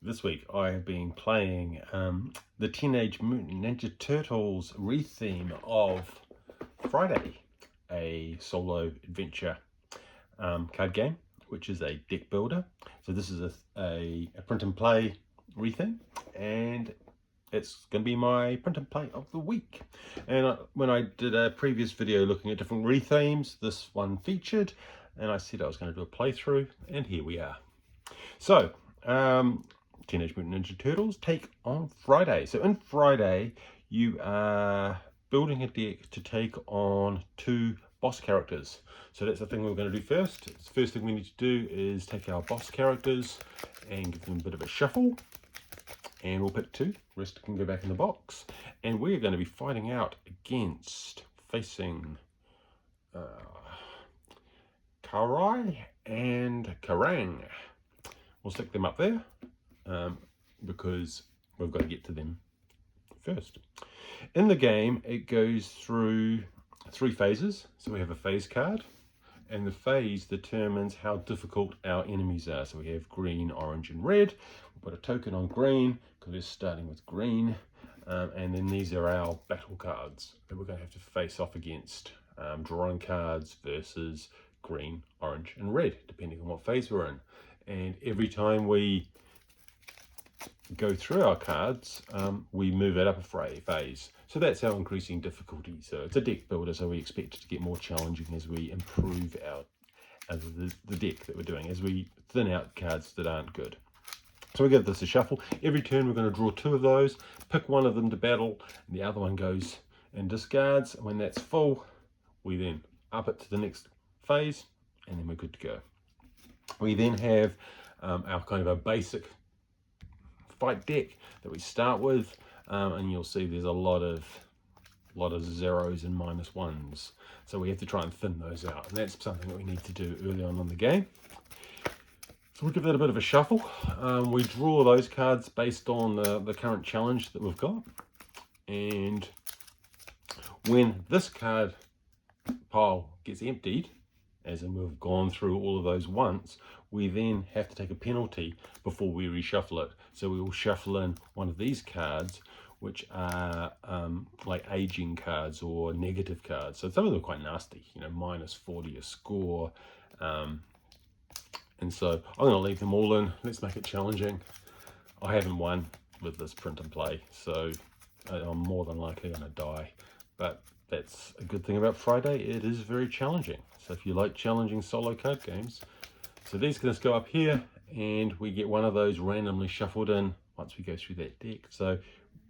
This week I have been playing the Teenage Mutant Ninja Turtles retheme of Friday, a solo adventure card game, which is a deck builder. So this is a print and play retheme, and it's going to be my print and play of the week. And when I did a previous video looking at different rethemes, this one featured, and I said I was going to do a playthrough, and here we are. So, Teenage Mutant Ninja Turtles take on Friday. So in Friday, you are building a deck to take on 2 boss characters. So that's the thing we're going to do first. The first thing we need to do is take our boss characters and give them a bit of a shuffle. And we'll pick 2. The rest can go back in the box. And we're going to be fighting out against, facing Karai and Karang. We'll stick them up there because we've got to get to them first. In the game, it goes through 3 phases. So we have a phase card, and the phase determines how difficult our enemies are. So we have green, orange, and red. We'll put a token on green because we're starting with green. And then these are our battle cards that we're going to have to face off against. Drawing cards versus green, orange, and red, depending on what phase we're in. And every time we go through our cards, we move it up a phase. So that's our increasing difficulty. So it's a deck builder, so we expect it to get more challenging as we improve the deck that we're doing, as we thin out cards that aren't good. So we give this a shuffle. Every turn we're going to draw 2 of those, pick one of them to battle, and the other one goes and discards. When that's full, we then up it to the next phase, and then we're good to go. We then have our kind of a basic fight deck that we start with, and you'll see there's a lot of zeros and -1s. So we have to try and thin those out, and that's something that we need to do early on in the game. So we'll give that a bit of a shuffle. We draw those cards based on the current challenge that we've got, and when this card pile gets emptied, as in we've gone through all of those once, we then have to take a penalty before we reshuffle it. So we will shuffle in one of these cards, which are like aging cards or negative cards. So some of them are quite nasty, you know, -40 a score. And so I'm going to leave them all in. Let's make it challenging. I haven't won with this print and play, so I'm more than likely going to die. But that's a good thing about Friday. It is very challenging. So if you like challenging solo card games, so these can just go up here, and we get one of those randomly shuffled in once we go through that deck. So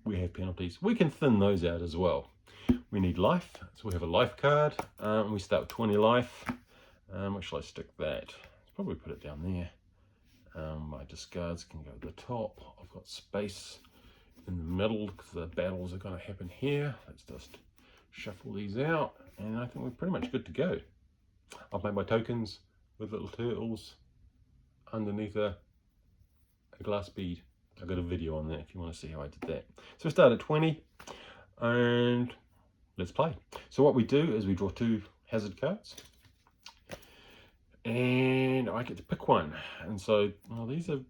we have penalties. We can thin those out as well. We need life, so we have a life card. We start with 20 life. Where shall I stick that? I'll probably put it down there. My discards can go to the top. I've got space in the middle because the battles are going to happen here. Let's just shuffle these out, and I think we're pretty much good to go. I've made my tokens with little turtles underneath a glass bead. I've got a video on that if you want to see how I did that. So we start at 20, and let's play. So what we do is we draw 2 hazard cards, and I get to pick one. And so, well, these are,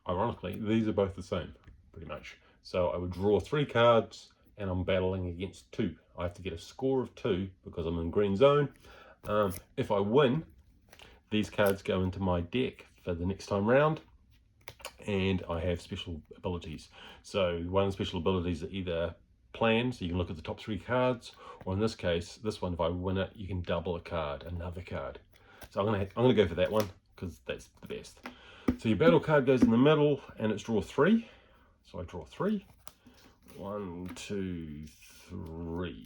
ironically, these are both the same, pretty much. So I would draw 3 cards, and I'm battling against 2. I have to get a score of 2 because I'm in green zone. If I win, these cards go into my deck for the next time round, and I have special abilities. So one of the special abilities are either planned, so you can look at the top 3 cards, or in this case, this one, if I win it, you can double a card, another card. So I'm gonna go for that one because that's the best. So your battle card goes in the middle, and it's draw 3. So I draw 3. 1, 2, 3.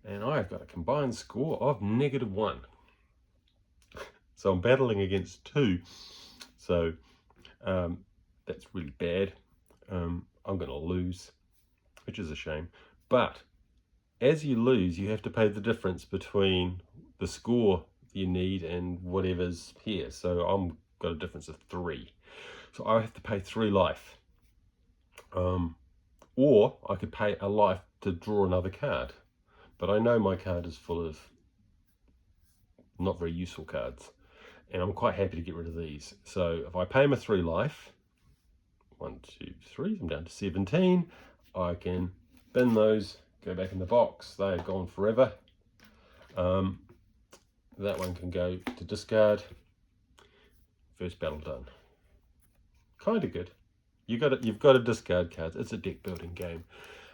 And I've got a combined score of -1. So I'm battling against 2. So that's really bad. I'm going to lose, which is a shame. But as you lose, you have to pay the difference between the score you need and whatever's here. So I've got a difference of 3. So I have to pay 3 life. Or I could pay a life to draw another card. But I know my card is full of not very useful cards. And I'm quite happy to get rid of these. So if I pay him a 3 life, 1, 2, 3, I'm down to 17. I can bin those, go back in the box. They're gone forever. That one can go to discard. First battle done. Kind of good. You've got to discard cards. It's a deck building game.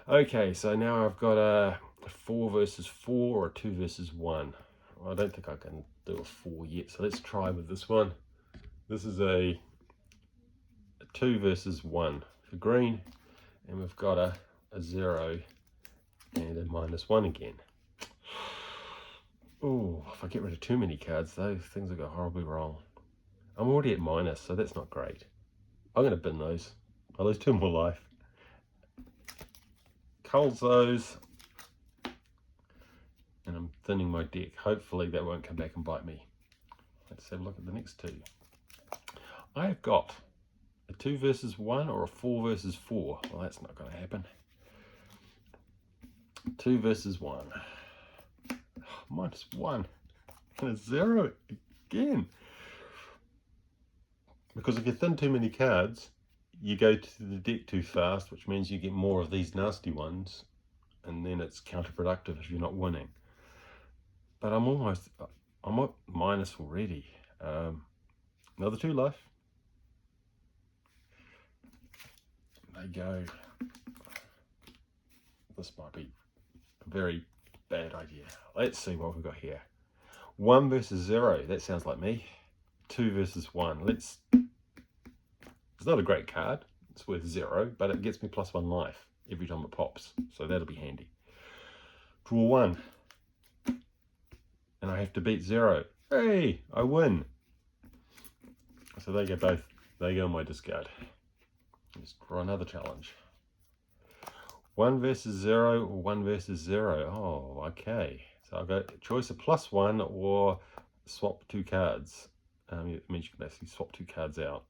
Okay, so now I've got a 4 versus 4 or a 2 versus 1. Well, I don't think I can do a 4 yet, so let's try with this one. This is a 2 versus 1 for green, and we've got a 0 and a -1 again. Oh, if I get rid of too many cards, those things will go horribly wrong. I'm already at minus, so that's not great. I'm going to bin those. I lose 2 more life. Culls those. And I'm thinning my deck. Hopefully that won't come back and bite me. Let's have a look at the next 2. I've got a 2 versus 1 or a 4 versus 4. Well, that's not going to happen. 2 versus 1. -1 and a 0 again. Because if you thin too many cards, you go to the deck too fast, which means you get more of these nasty ones, and then it's counterproductive if you're not winning. But I'm at minus already. Another 2 life. They go. This might be a very bad idea. Let's see what we've got here. 1 versus 0. That sounds like me. 2 versus 1. It's not a great card. It's worth 0, but it gets me +1 life every time it pops. So that'll be handy. Draw 1. And I have to beat 0. Hey, I win. So they go both. They go in my discard. Let's draw another challenge. 1 versus 0 or 1 versus 0. Oh, okay. So I've got a choice of +1 or swap 2 cards. It means you can basically swap 2 cards out.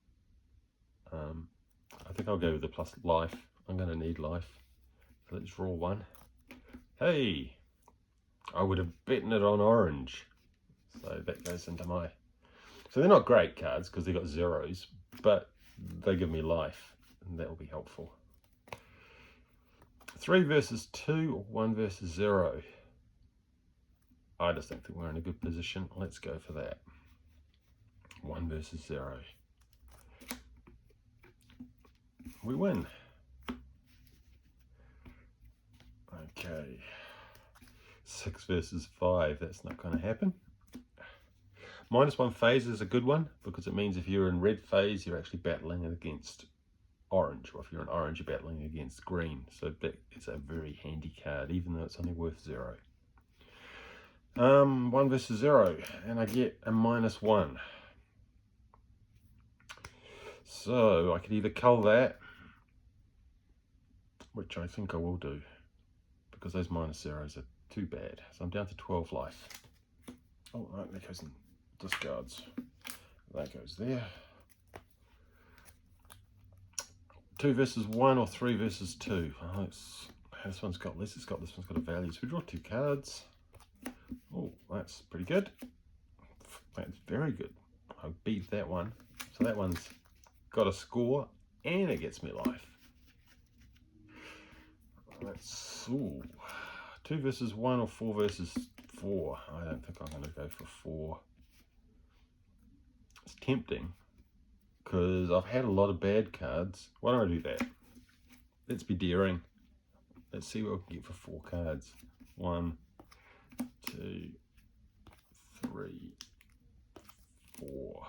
I think I'll go with the plus life. I'm going to need life. So let's draw 1. Hey! I would have beaten it on orange. So that goes into my... So they're not great cards because they've got 0s, but they give me life, and that will be helpful. 3 versus 2 or 1 versus 0. I just don't think we're in a good position. Let's go for that. 1 versus 0. We win. Okay. 6 versus 5. That's not going to happen. -1 phase is a good one because it means if you're in red phase, you're actually battling against orange, or if you're in orange, you're battling against green. So that is a very handy card, even though it's only worth 0. 1 versus 0, and I get a -1. So I could either cull that, which I think I will do, because those -0s are too bad. So I'm down to 12 life. Oh, right, that goes in discards. That goes there. 2 versus 1 or 3 versus 2. Oh, this one's got less. This one's got a value. So we draw 2 cards. Oh, that's pretty good. That's very good. I beat that one. So that one's got a score and it gets me life. That's 2 versus 1 or 4 versus 4. I don't think I'm going to go for 4. It's tempting because I've had a lot of bad cards. Why don't I do that? Let's be daring. Let's see what we can get for 4 cards. 1, 2, 3, 4.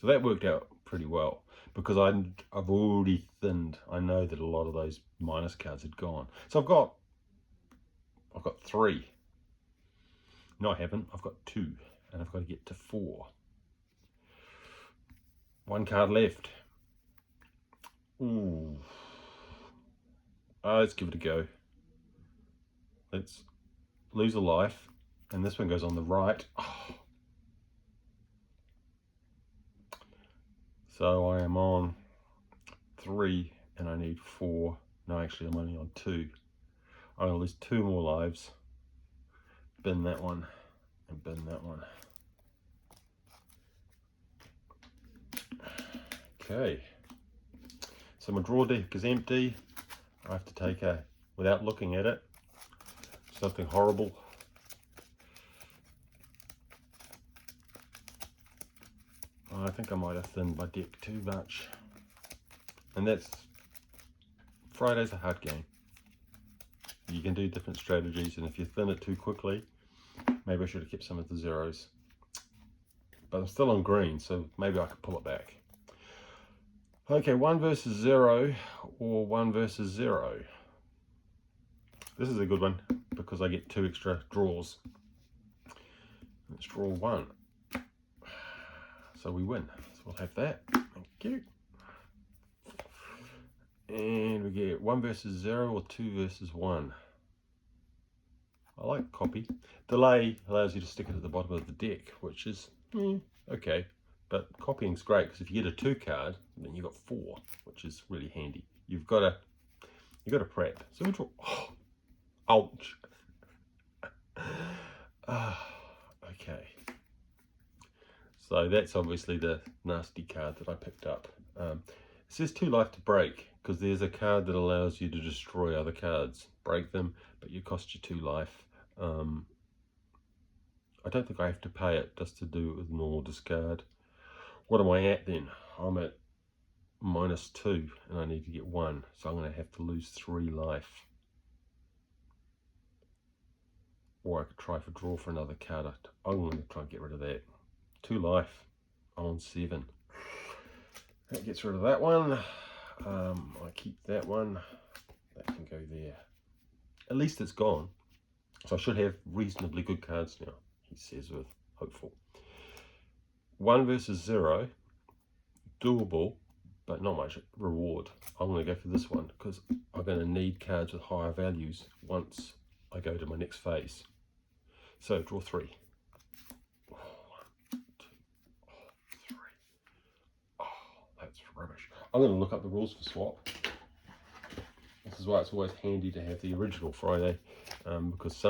So that worked out pretty well because I've already thinned. I know that a lot of those minus cards had gone. So I've got 3. No, I haven't. I've got 2, and I've got to get to 4. 1 card left. Ooh. Let's give it a go. Let's lose a life, and this one goes on the right. Oh. So I am on 3, and I need 4. No, actually, I'm only on 2. I'm going to lose 2 more lives. Bin that one, and bin that one. Okay. So my draw deck is empty. I have to take without looking at it, something horrible. I think I might have thinned my deck too much. And Friday's a hard game. You can do different strategies, and if you thin it too quickly, maybe I should have kept some of the zeros. But I'm still on green, so maybe I could pull it back. Okay, 1 versus 0 or 1 versus 0. This is a good one because I get 2 extra draws. Let's draw 1. So we win. So we'll have that. Thank you. And we get 1 versus 0 or 2 versus 1. I like copy. Delay allows you to stick it at the bottom of the deck, which is okay. But copying's great because if you get a 2 card, then you've got 4, which is really handy. You've got to prep. So we draw. Oh, ouch. Okay. So that's obviously the nasty card that I picked up. It says 2 life to break because there's a card that allows you to destroy other cards, break them, but you cost you 2 life. I don't think I have to pay it just to do it with normal discard. What am I at then? I'm at -2 and I need to get 1, so I'm going to have to lose 3 life. Or I could try for draw for another card. I'm going to try and get rid of that. 2 life. I'm on 7. That gets rid of that one. I keep that one. That can go there. At least it's gone. So I should have reasonably good cards now, he says with hopeful. 1 versus 0. Doable, but not much reward. I'm going to go for this one because I'm going to need cards with higher values once I go to my next phase. So draw 3. 1, 2, 3. Oh, that's rubbish. I'm going to look up the rules for swap. This is why it's always handy to have the original Friday, because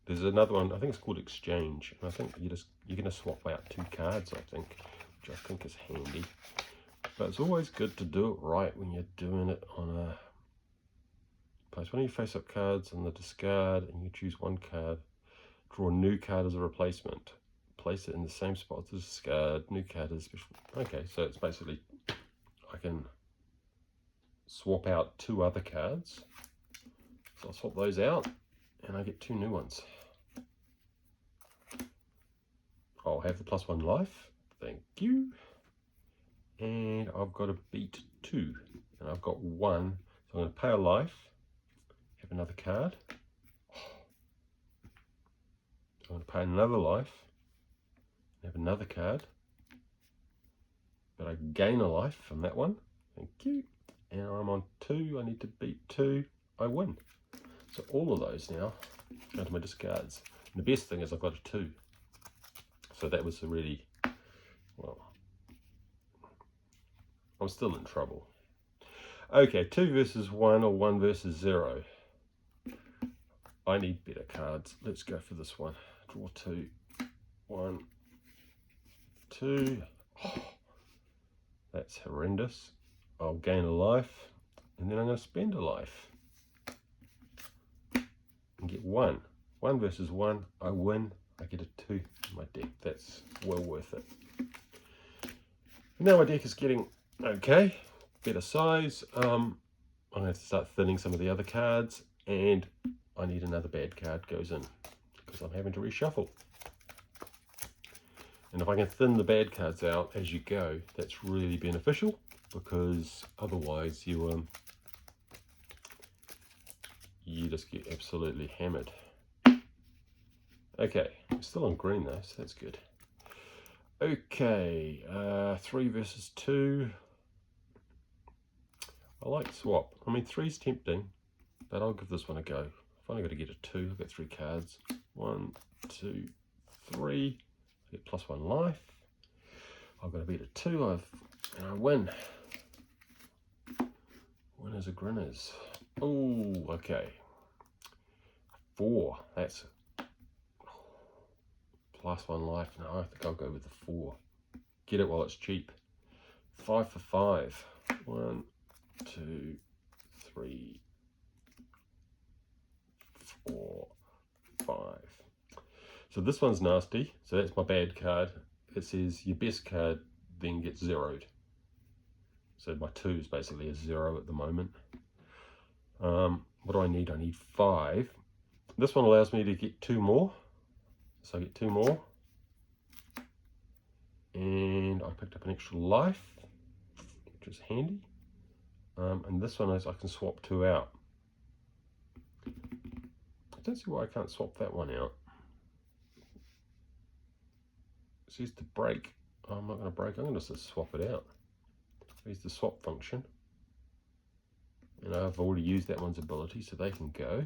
there's another one, I think it's called exchange, and I think you're going to swap out 2 cards, I think, which I think is handy. But it's always good to do it right when you're doing it on a place. When you face up cards and the discard and you choose 1 card, draw a new card as a replacement. Place it in the same spot as the discard, new card as special. Okay, so it's basically, I can swap out 2 other cards. So I'll swap those out and I get 2 new ones. I'll have the +1 life. Thank you. And I've got to beat 2. And I've got 1. So I'm going to pay a life. Have another card. I'm going to pay another life. Have another card. But I gain a life from that one. Thank you. And I'm on 2. I need to beat 2. I win. So all of those now go to my discards. And the best thing is I've got a 2. So that was a really, well, I'm still in trouble. Okay, 2 versus 1 or 1 versus 0. I need better cards. Let's go for this one. Draw 2. 1, 2. Oh, that's horrendous. I'll gain a life, and then I'm going to spend a life and get 1. 1 versus 1. I win. I get a 2 in my deck. That's well worth it. Now my deck is getting okay, better size. I'm going to have to start thinning some of the other cards, and I need another bad card goes in because I'm having to reshuffle. And if I can thin the bad cards out as you go, that's really beneficial because otherwise you just get absolutely hammered. Okay, I'm still on green though, so that's good. Okay, 3 versus 2. I like swap. I mean, 3's tempting, but I'll give this one a go. I've only got to get a 2. I've got 3 cards. 1, 2, 3. I get +1 life. I've got to beat a 2. And I win. Winners are grinners. Oh, okay. 4. That's +1 life. No, I think I'll go with the 4. Get it while it's cheap. 5 for 5. 1, 2, 3, 4, 5. So this one's nasty. So that's my bad card. It says your best card then gets zeroed. So my 2 is basically a 0 at the moment. What do I need? I need 5. This one allows me to get 2 more. So I get 2 more. And I picked up an extra life, which is handy. And this one is I can swap 2 out. I don't see why I can't swap that one out. It says to break. Oh, I'm not going to break. I'm going to just swap it out. There's the swap function. And I've already used that one's ability, so they can go.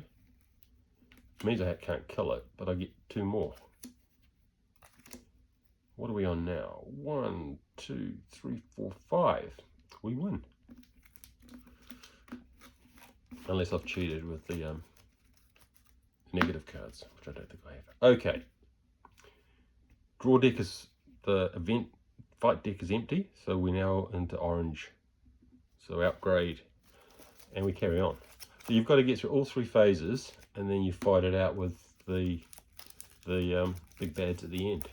It means I can't kill it, but I get 2 more. What are we on now? 1, 2, 3, 4, 5. We win. Unless I've cheated with the negative cards, which I don't think I have. Okay. Draw deck is the event. Fight deck is empty, so we're now into orange. So upgrade, and we carry on. So you've got to get through all 3 phases, and then you fight it out with the big bads at the end.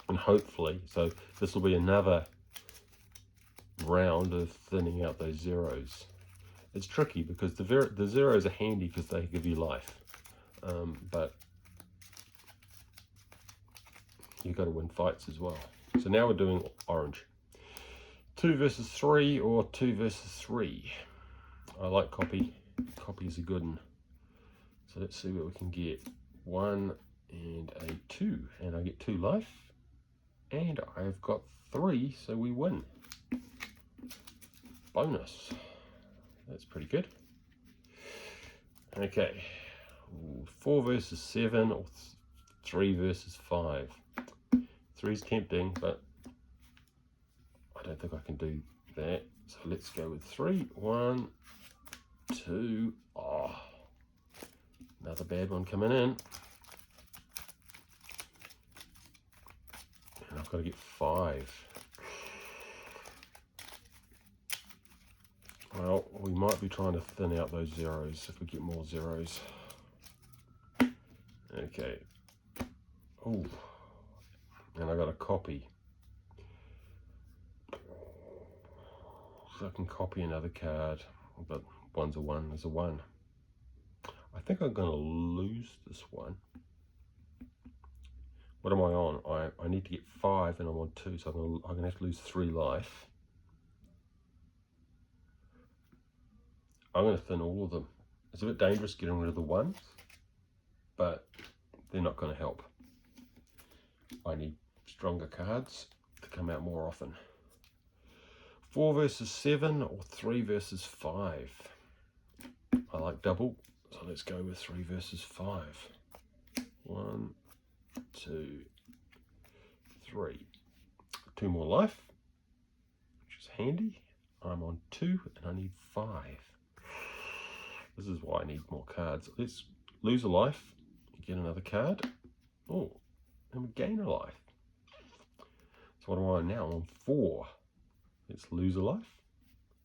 And hopefully, so this will be another round of thinning out those zeros. It's tricky because the zeros are handy because they give you life, but you've got to win fights as well. So now we're doing orange. 2 versus 3 or 2 versus 3. I like copy. Copy is a good one. So let's see what we can get. 1 and a 2, and I get 2 life. And I've got 3, so we win. Bonus. That's pretty good. Okay. 4 versus 7 or 3 versus 5. 3's tempting, but I don't think I can do that. So let's go with 3. 1, 2. Oh, another bad one coming in. And I've got to get 5. Well, we might be trying to thin out those zeros if we get more zeros. Okay. Oh, and I got a copy. So I can copy another card, but one's a 1 is a 1. I think I'm going to lose this one. What am I on? I need to get 5 and I'm on 2, so I'm going to have to lose 3 life. I'm going to thin all of them. It's a bit dangerous getting rid of the 1s, but they're not going to help. I need stronger cards to come out more often. 4 versus 7 or 3 versus 5. I like double, so let's go with 3 versus 5. 1, 2, 3. 2 more life, which is handy. I'm on 2 and I need 5. This is why I need more cards. Let's lose a life, get another card. Oh, and we gain a life. So what am I on now? I'm on 4. Let's lose a life,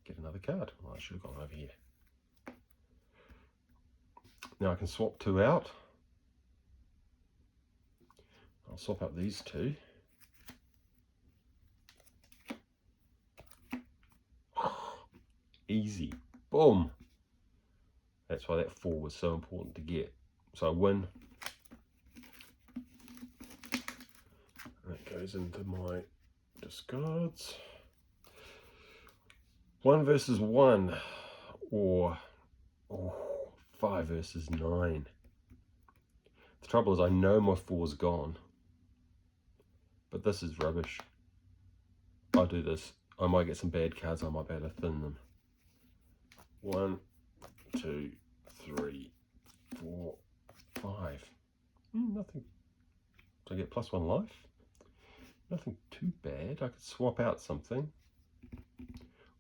get another card. Well, I should have gone over here. Now I can swap 2 out. I'll swap out these 2. Easy. Boom. That's why that 4 was so important to get. So I win. That goes into my discards. 1 versus 1 or 5 versus 9. The trouble is I know my 4's gone, but this is rubbish. I'll do this. I might get some bad cards. I might be able to thin them. 1, 2, 3, 4, 5. Nothing. So I get +1 life. Nothing too bad. I could swap out something.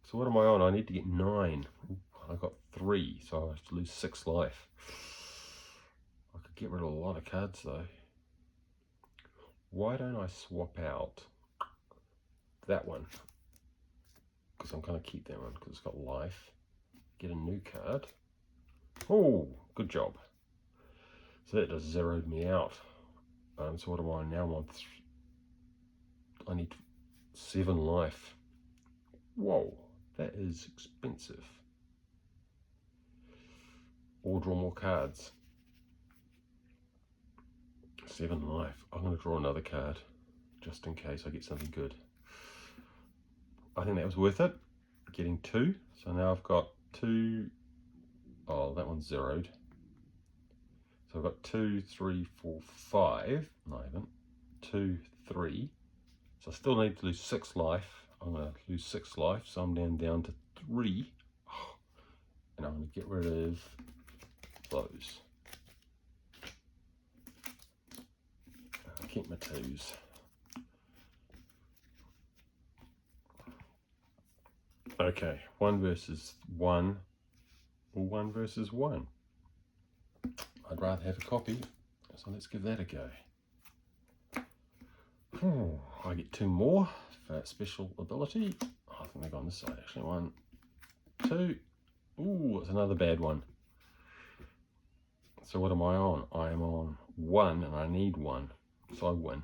So what am I on? I need to get 9. I got 3, so I have to lose 6 life. I could get rid of a lot of cards though. Why don't I swap out that one? because I'm going to keep that one because it's got life. Get a new card. Oh, good job. So that just zeroed me out. So what do I now want? I need 7 life. Whoa, that is expensive. Or draw more cards. 7 life. I'm going to draw another card just in case I get something good. I think that was worth it. Getting 2. So now I've got 2. Oh, that one's zeroed. So I've got 2, 3, 4, 5. No, I haven't. 2, 3. So I still need to lose 6 life. I'm going to lose 6 life. So I'm down to 3. And I'm going to get rid of those. I'll keep my 2s. Okay, 1 versus 1. Or 1 versus 1. I'd rather have a copy, so let's give that a go. I get 2 more for special ability. Oh, I think they go on this side actually. 1, 2. Ooh, it's another bad one. So what am I on? I am on 1 and I need 1. So I win.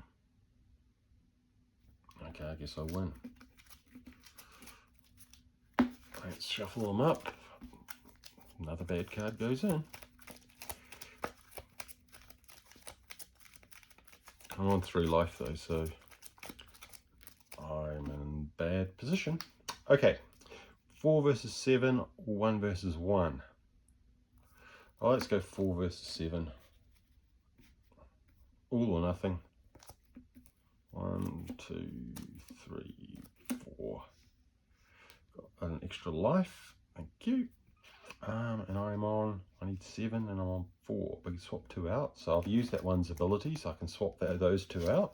Okay, I guess I win. Let's shuffle them up. Another bad card goes in. I'm on 3 life though, so I'm in bad position. Okay, 4 versus 7, 1 versus 1. Oh, let's go 4 versus 7. All or nothing. 1, 2, 3, 4. Got an extra life. Thank you. And I'm on, I need 7 and I'm on 4. We can swap 2 out. So I've used that one's ability, so I can swap those 2 out.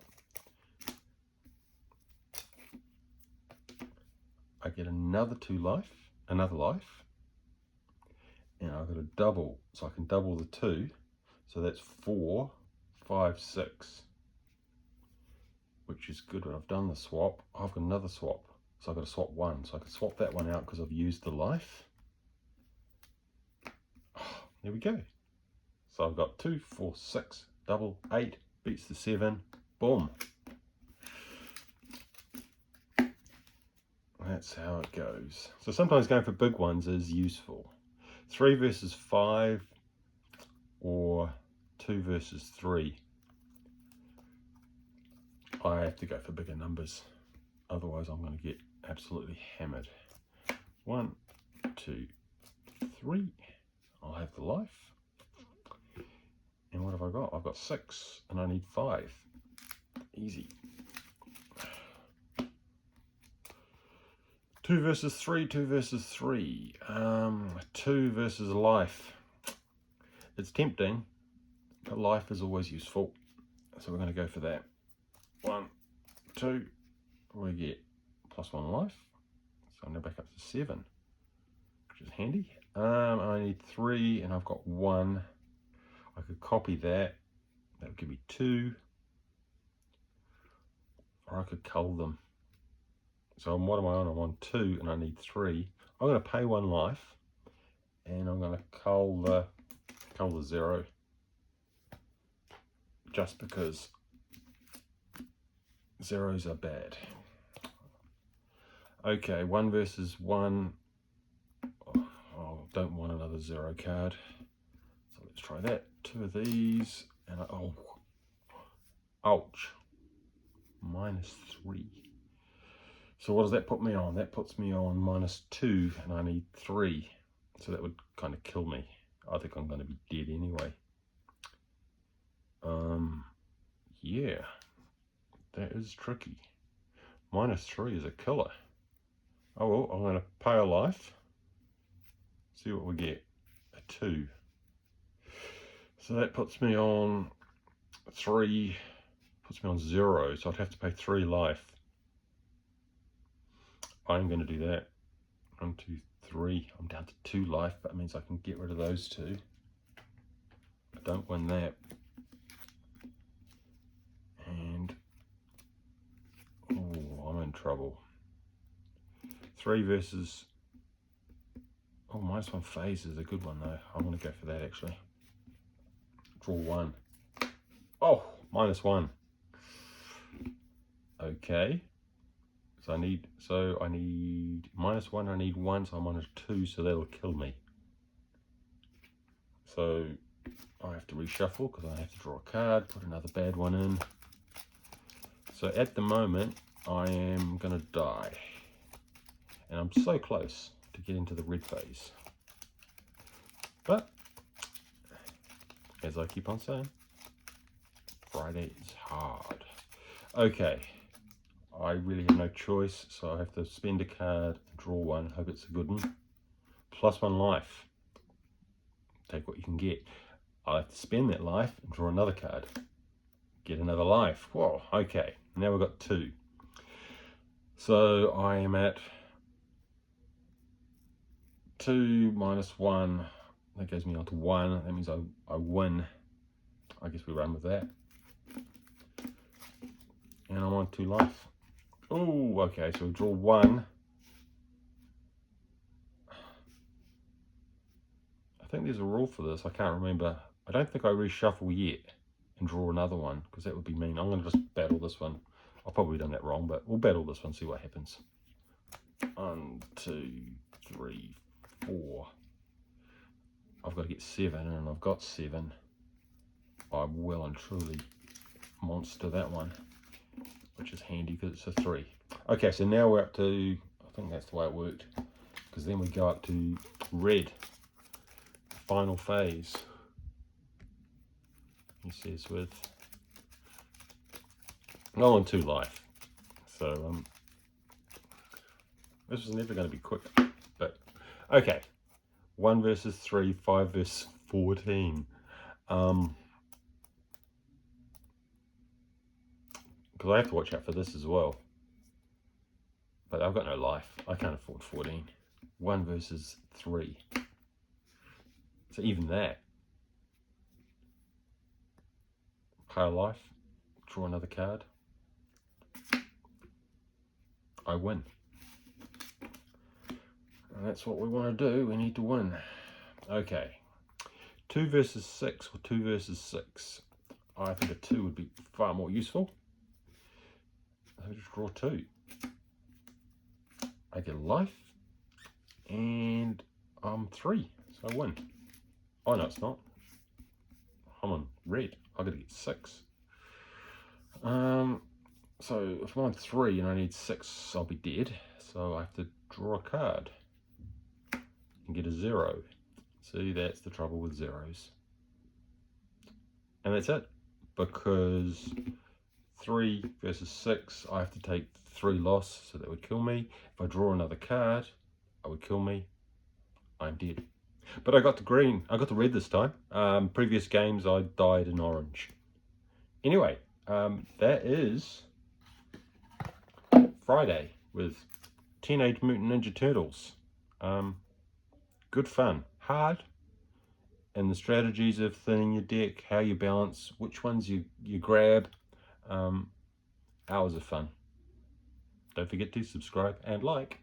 I get another 2 life, another life. And I've got a double, so I can double the 2. So that's 4, 5, 6. Which is good when I've done the swap. I've got another swap. So I've got to swap 1. So I can swap that one out because I've used the life. There we go. So I've got 2, 4, 6, double, 8, beats the 7, boom. That's how it goes. So sometimes going for big ones is useful. 3 versus 5 or 2 versus 3. I have to go for bigger numbers. Otherwise I'm going to get absolutely hammered. 1, 2, 3. I'll have the life. And what have I got? I've got 6 and I need 5. Easy. 2 versus 3, 2 versus 3. 2 versus life. It's tempting, but life is always useful. So we're going to go for that. 1, 2. We get +1 life. So I'm now back up to 7, which is handy. I need 3 and I've got 1. I could copy that. That would give me 2. Or I could cull them. So what am I on? I'm on 2 and I need 3. I'm going to pay 1 life and I'm going to cull the 0. Just because zeros are bad. Okay, 1 versus 1. Oh, don't want another 0 card. So let's try that. 2 of these and oh, ouch. -3. So what does that put me on? That puts me on -2 and I need 3. So that would kind of kill me. I think I'm going to be dead anyway. Yeah, that is tricky. -3 is a killer. Oh well, I'm going to pay a life. See what we get. A 2. So that puts me on 3. Puts me on 0. So I'd have to pay 3 life. I'm going to do that. 1, 2, 3. I'm down to 2 life. That means I can get rid of those 2. I don't win that. And oh, I'm in trouble. 3 versus... Oh, -1 phase is a good one though. I want to go for that actually. Draw 1. Oh, -1. Okay. So I need -1, I need 1, so I'm -2, so that'll kill me. So I have to reshuffle because I have to draw a card, put another bad one in. So at the moment, I am going to die. And I'm so close to get into the red phase. But, as I keep on saying, Friday is hard. Okay, I really have no choice, so I have to spend a card, draw 1, hope it's a good one. +1 life. Take what you can get. I have to spend that life and draw another card. Get another life. Whoa, okay. Now we've got 2. So I am at 2 -1. That goes me on to 1. That means I win. I guess we run with that. And I'm on 2 life. Oh, okay. So we draw 1. I think there's a rule for this. I can't remember. I don't think I reshuffle yet and draw another one because that would be mean. I'm going to just battle this one. I've probably done that wrong, but we'll battle this one, see what happens. 1, 2, 3, 4. I've got to get 7, and I've got 7. I well and truly monster that one, which is handy because it's a 3. Okay, so now we're up to, I think that's the way it worked, because then we go up to red, final phase. He says with, no on 2 life. So this was never going to be quick, but okay. 1 versus 3, 5 versus 14. Because I have to watch out for this as well. But I've got no life. I can't afford 14. 1 versus 3. So even that. Pile life. Draw another card. I win. And that's what we want to do. We need to win. Okay. 2 versus 6 or 2 versus 6. I think a 2 would be far more useful. I just draw 2. I get a life. And I'm 3. So I win. Oh no, it's not. I'm on red. I gotta get 6. So if I'm on 3 and I need 6, I'll be dead. So I have to draw a card and get a 0. See, that's the trouble with zeros. And that's it. Because 3 versus 6, I have to take 3 loss, so that would kill me. If I draw another card, it would kill me. I'm dead. But I got the green. I got the red this time. Previous games, I died in orange. Anyway, that is Friday with Teenage Mutant Ninja Turtles. Good fun. Hard. And the strategies of thinning your deck, how you balance, which ones you grab. Hours of fun. Don't forget to subscribe and like.